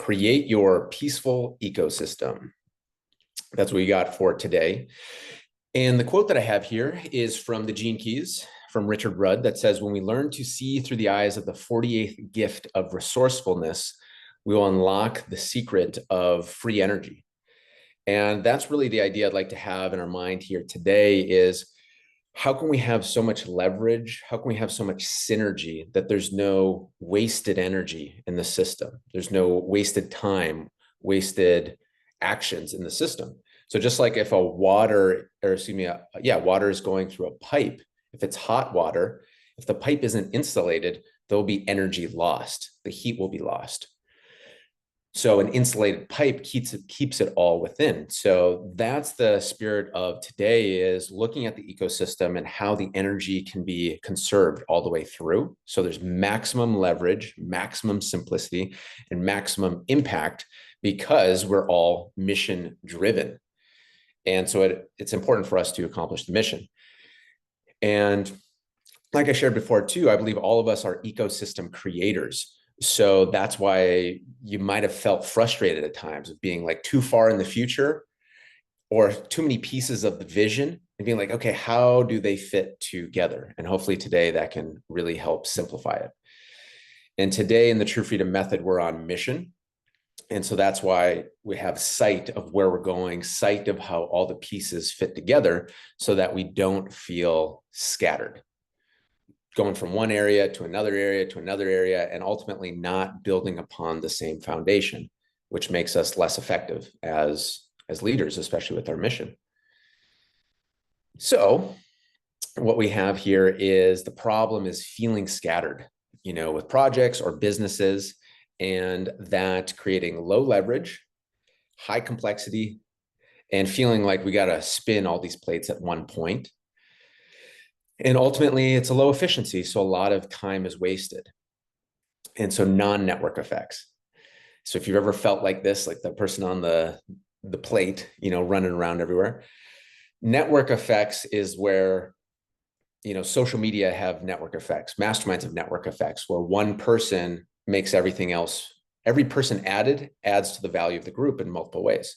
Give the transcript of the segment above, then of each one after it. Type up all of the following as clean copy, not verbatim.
Create your peaceful ecosystem. That's what we got for today. And the quote that I have here is from the Gene Keys from Richard Rudd that says, when we learn to see through the eyes of the 48th gift of resourcefulness, we will unlock the secret of free energy. And that's really the idea I'd like to have in our mind here today is, how can we have so much leverage? How can we have so much synergy that there's no wasted energy in the system? There's no wasted time, wasted actions in the system. So just like if water is going through a pipe, if it's hot water, if the pipe isn't insulated, there'll be energy lost. The heat will be lost. So an insulated pipe keeps it all within. So that's the spirit of today, is looking at the ecosystem and how the energy can be conserved all the way through. So there's maximum leverage, maximum simplicity, and maximum impact because we're all mission driven. And so it's important for us to accomplish the mission. And like I shared before too, I believe all of us are ecosystem creators. So that's why you might have felt frustrated at times of being like too far in the future or too many pieces of the vision and being like, okay, how do they fit together? And hopefully today that can really help simplify it. And today in the True Freedom Method, we're on mission. And so that's why we have sight of where we're going, sight of how all the pieces fit together so that we don't feel scattered, going from one area to another area to another area, and ultimately not building upon the same foundation, which makes us less effective as leaders, especially with our mission. So what we have here is the problem is feeling scattered, with projects or businesses, and that creating low leverage, high complexity, and feeling like we got to spin all these plates at one point. And ultimately, it's a low efficiency. So a lot of time is wasted. And so non-network effects. So if you've ever felt like this, like the person on the plate, running around everywhere, network effects is where, social media have network effects, masterminds have network effects, where one person makes everything else. Every person added adds to the value of the group in multiple ways.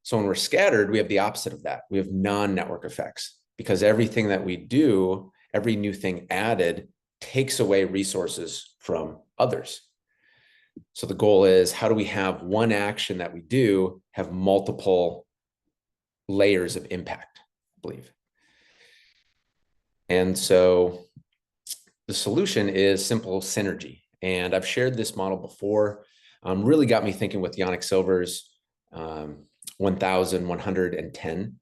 So when we're scattered, we have the opposite of that. We have non-network effects, because everything that we do, every new thing added, takes away resources from others. So the goal is, how do we have one action that we do have multiple layers of impact, I believe. And so the solution is simple synergy. And I've shared this model before. Really got me thinking with Yannick Silver's 1110.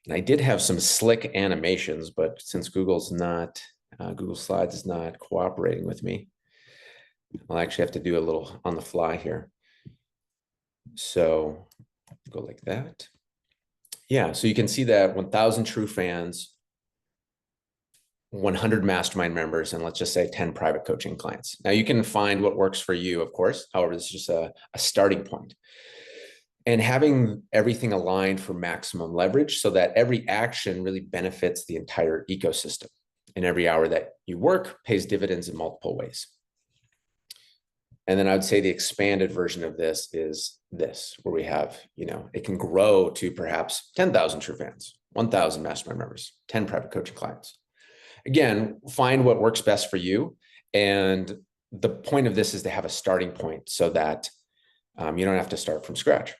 And I did have some slick animations, but since Google Slides is not cooperating with me, I'll actually have to do a little on the fly here. So go like that. Yeah, so you can see that 1,000 true fans, 100 mastermind members, and let's just say 10 private coaching clients. Now you can find what works for you, of course. However, this is just a starting point. And having everything aligned for maximum leverage so that every action really benefits the entire ecosystem. And every hour that you work pays dividends in multiple ways. And then I would say the expanded version of this is this, where we have, it can grow to perhaps 10,000 true fans, 1,000 mastermind members, 10 private coaching clients. Again, find what works best for you. And the point of this is to have a starting point so that you don't have to start from scratch.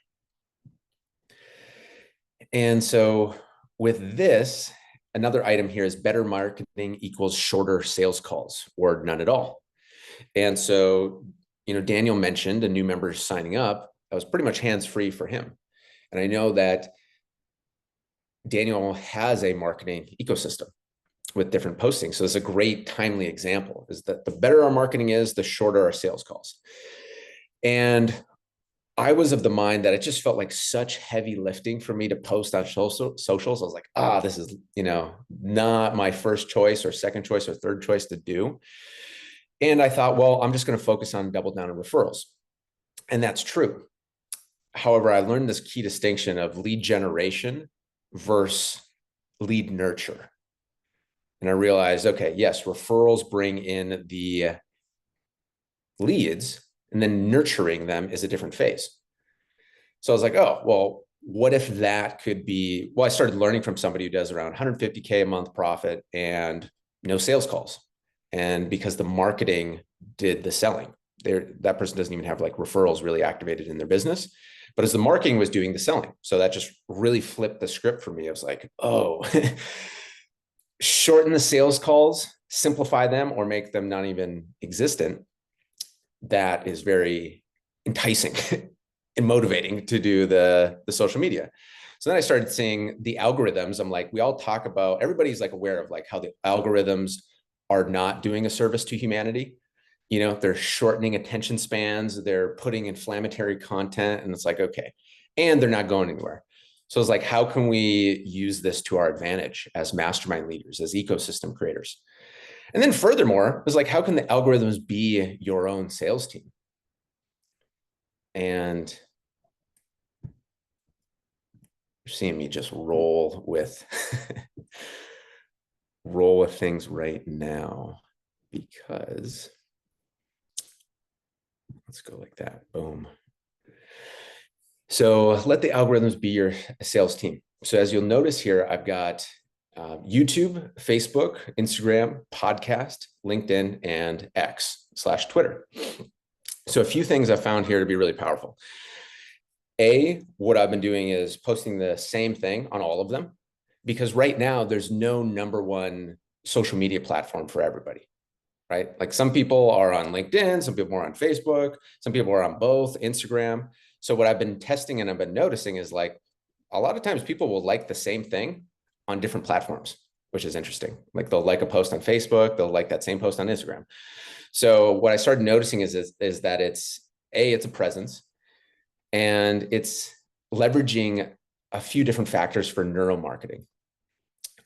And so with this, another item here is better marketing equals shorter sales calls or none at all. And so, Daniel mentioned a new member signing up. That was pretty much hands-free for him. And I know that Daniel has a marketing ecosystem with different postings. So it's a great timely example, is that the better our marketing is, the shorter our sales calls. And I was of the mind that it just felt like such heavy lifting for me to post on socials. I was like, this is, not my first choice or second choice or third choice to do. And I thought, well, I'm just going to focus on double down on referrals. And that's true. However, I learned this key distinction of lead generation versus lead nurture. And I realized, okay, yes, referrals bring in the leads, And then nurturing them is a different phase. So I was like, oh, well, what if that could be, well, I started learning from somebody who does around 150K a month profit and no sales calls. And because the marketing did the selling, that person doesn't even have like referrals really activated in their business, but as the marketing was doing the selling. So that just really flipped the script for me. I was like, oh, shorten the sales calls, simplify them, or make them not even existent. That is very enticing and motivating to do the social media. So then I started seeing the algorithms. I'm like, we all talk about, everybody's like aware of like how the algorithms are not doing a service to humanity. You know, they're shortening attention spans, they're putting inflammatory content, and it's like, okay, and they're not going anywhere. So it's like, how can we use this to our advantage as mastermind leaders, as ecosystem creators? And then furthermore, it's like, how can the algorithms be your own sales team? And you're seeing me just roll with roll with things right now, because let's go like that. Boom. So let the algorithms be your sales team. So as you'll notice here, I've got YouTube, Facebook, Instagram, podcast, LinkedIn, and X/Twitter. So a few things I found here to be really powerful. What I've been doing is posting the same thing on all of them, because right now there's no number one social media platform for everybody, right? Like some people are on LinkedIn, some people are on Facebook, some people are on both, Instagram. So what I've been testing and I've been noticing is like a lot of times people will like the same thing on different platforms, which is interesting. Like they'll like a post on Facebook, they'll like that same post on Instagram. So what I started noticing is that it's a presence, and it's leveraging a few different factors for neuromarketing.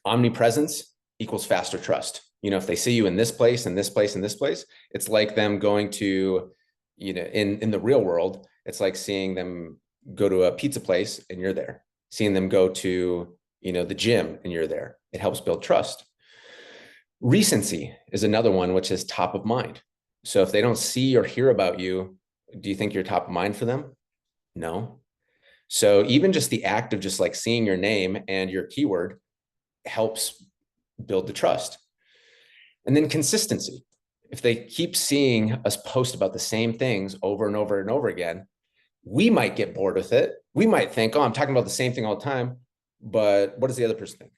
Omnipresence equals faster trust. You know, if they see you in this place, in this place, in this place, it's like them going to, you know, in the real world, it's like seeing them go to a pizza place and you're there, seeing them go to, you know, the gym and you're there. It helps build trust. Recency is another one, which is top of mind. So if they don't see or hear about you, do you think you're top of mind for them? No. So even just the act of just like seeing your name and your keyword helps build the trust. And then consistency. If they keep seeing us post about the same things over and over and over again, we might get bored with it. We might think, oh, I'm talking about the same thing all the time, but what does the other person think?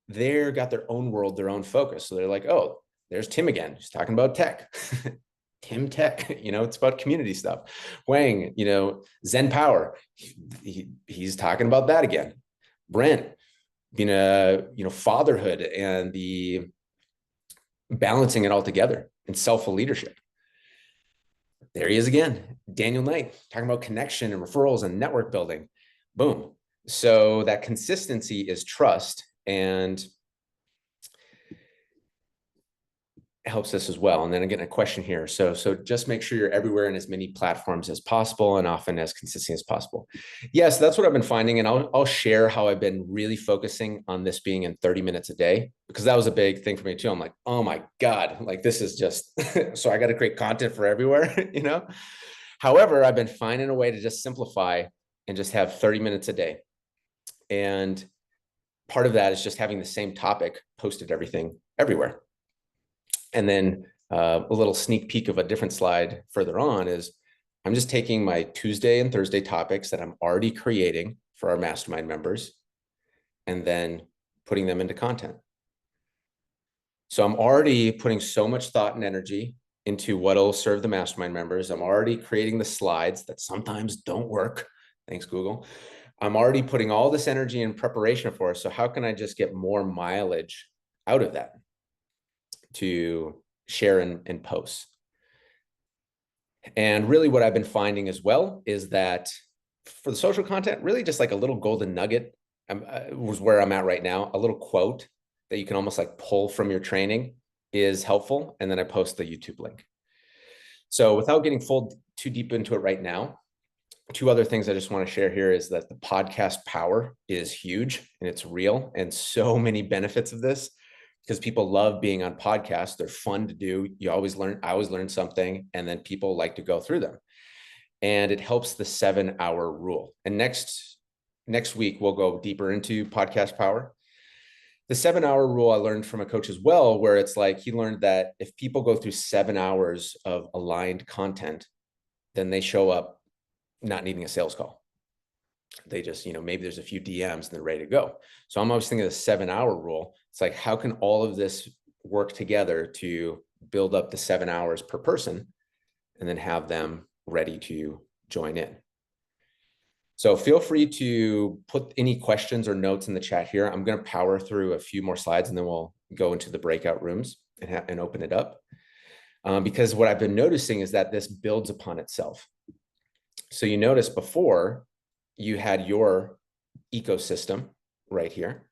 They've got their own world, their own focus. So they're like, oh, there's Tim again. He's talking about tech. Tim Tech, you know, it's about community stuff. Wang, you know, Zen Power, he's talking about that again. Brent, you know, fatherhood and the balancing it all together and self-leadership. There he is again. Daniel Knight, talking about connection and referrals and network building. Boom. So that consistency is trust, and helps us as well. And then again, a question here. So just make sure you're everywhere in as many platforms as possible and often as consistent as possible. Yes, that's what I've been finding. And I'll share how I've been really focusing on this being in 30 minutes a day, because that was a big thing for me too. I'm like, oh my God, like this is just, so I got to create content for everywhere, you know? However, I've been finding a way to just simplify and just have 30 minutes a day. And part of that is just having the same topic posted everywhere. And then a little sneak peek of a different slide further on is I'm just taking my Tuesday and Thursday topics that I'm already creating for our mastermind members and then putting them into content. So I'm already putting so much thought and energy into what'll serve the mastermind members. I'm already creating the slides that sometimes don't work. Thanks, Google. I'm already putting all this energy in preparation for us. So how can I just get more mileage out of that to share and post? And really what I've been finding as well is that for the social content, really just like a little golden nugget was where I'm at right now. A little quote that you can almost like pull from your training is helpful. And then I post the YouTube link. So without getting too deep into it right now, two other things I just want to share here is that the podcast power is huge and it's real, and so many benefits of this. because people love being on podcasts. They're fun to do. I always learn something, and then people like to go through them. And it helps the 7-hour rule. And next week, we'll go deeper into podcast power. The 7-hour rule I learned from a coach as well, where it's like he learned that if people go through 7 hours of aligned content, then they show up not needing a sales call. They just, maybe there's a few DMs and they're ready to go. So I'm always thinking of the 7-hour rule. It's like, how can all of this work together to build up the 7 hours per person and then have them ready to join in? So feel free to put any questions or notes in the chat here. I'm going to power through a few more slides and then we'll go into the breakout rooms and open it up. Because what I've been noticing is that this builds upon itself. So you notice before you had your ecosystem right here.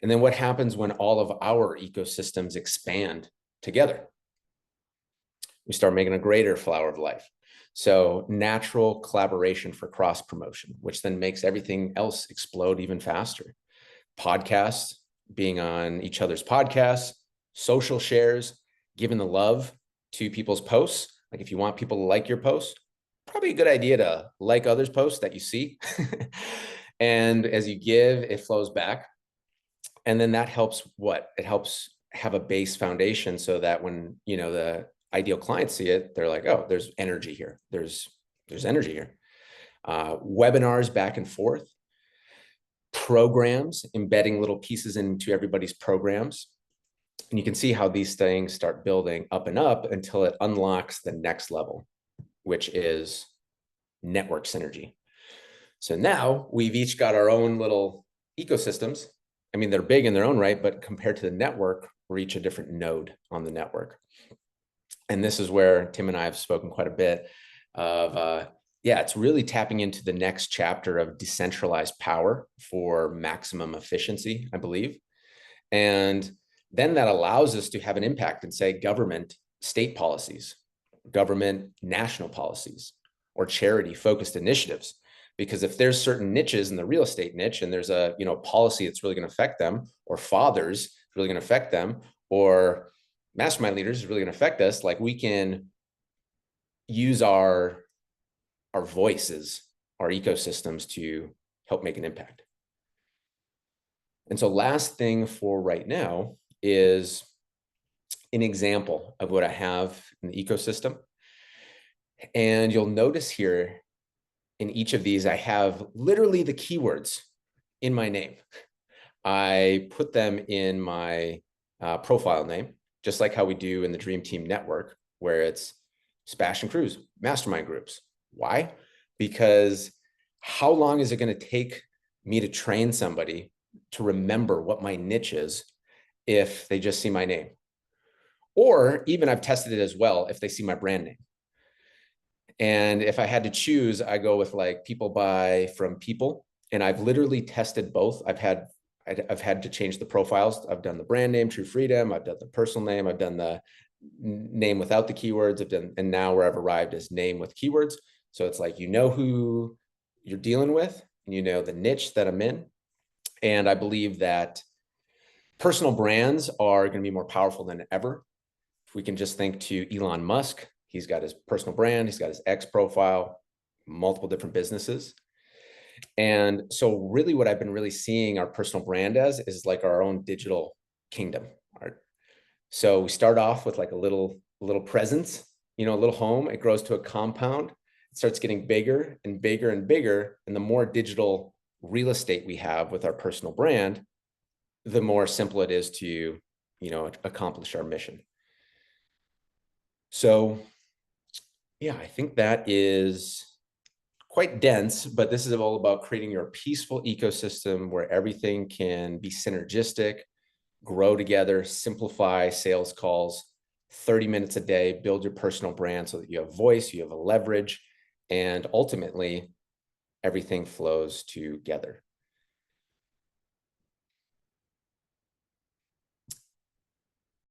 And then what happens when all of our ecosystems expand together? We start making a greater flower of life. So natural collaboration for cross promotion, which then makes everything else explode even faster. Podcasts, being on each other's podcasts, social shares, giving the love to people's posts. Like if you want people to like your post, probably a good idea to like others' posts that you see. And as you give, it flows back. And then that helps what? It helps have a base foundation so that when, the ideal clients see it, they're like, oh, there's energy here. There's energy here. Webinars back and forth, programs, embedding little pieces into everybody's programs. And you can see how these things start building up and up until it unlocks the next level, which is network synergy. So now we've each got our own little ecosystems. I mean, they're big in their own right, but compared to the network, we're each a different node on the network. And this is where Tim and I have spoken quite a bit of, it's really tapping into the next chapter of decentralized power for maximum efficiency, I believe. And then that allows us to have an impact in, say, government, state policies, government, national policies, or charity-focused initiatives. Because if there's certain niches in the real estate niche and there's a policy that's really going to affect them, or fathers really going to affect them, or mastermind leaders is really going to affect us, like we can use our voices, our ecosystems to help make an impact. And so last thing for right now is an example of what I have in the ecosystem. And you'll notice here in each of these, I have literally the keywords in my name. I put them in my profile name, just like how we do in the Dream Team Network, where it's Sebastian Cruz, mastermind groups. Why? Because how long is it going to take me to train somebody to remember what my niche is if they just see my name? Or even I've tested it as well if they see my brand name. And if I had to choose, I go with like people buy from people. And I've literally tested both. I've had to change the profiles. I've done the brand name, True Freedom. I've done the personal name. I've done the name without the keywords. And now where I've arrived is name with keywords. So it's like, who you're dealing with, the niche that I'm in. And I believe that personal brands are going to be more powerful than ever. If we can just think to Elon Musk, he's got his personal brand, he's got his X profile, multiple different businesses. And so really what I've been really seeing our personal brand as is like our own digital kingdom. So we start off with like a little presence, a little home. It grows to a compound. It starts getting bigger and bigger and bigger. And the more digital real estate we have with our personal brand, the more simple it is to, accomplish our mission. So yeah, I think that is quite dense, but this is all about creating your peaceful ecosystem where everything can be synergistic, grow together, simplify sales calls, 30 minutes a day, build your personal brand so that you have voice, you have a leverage, and ultimately everything flows together.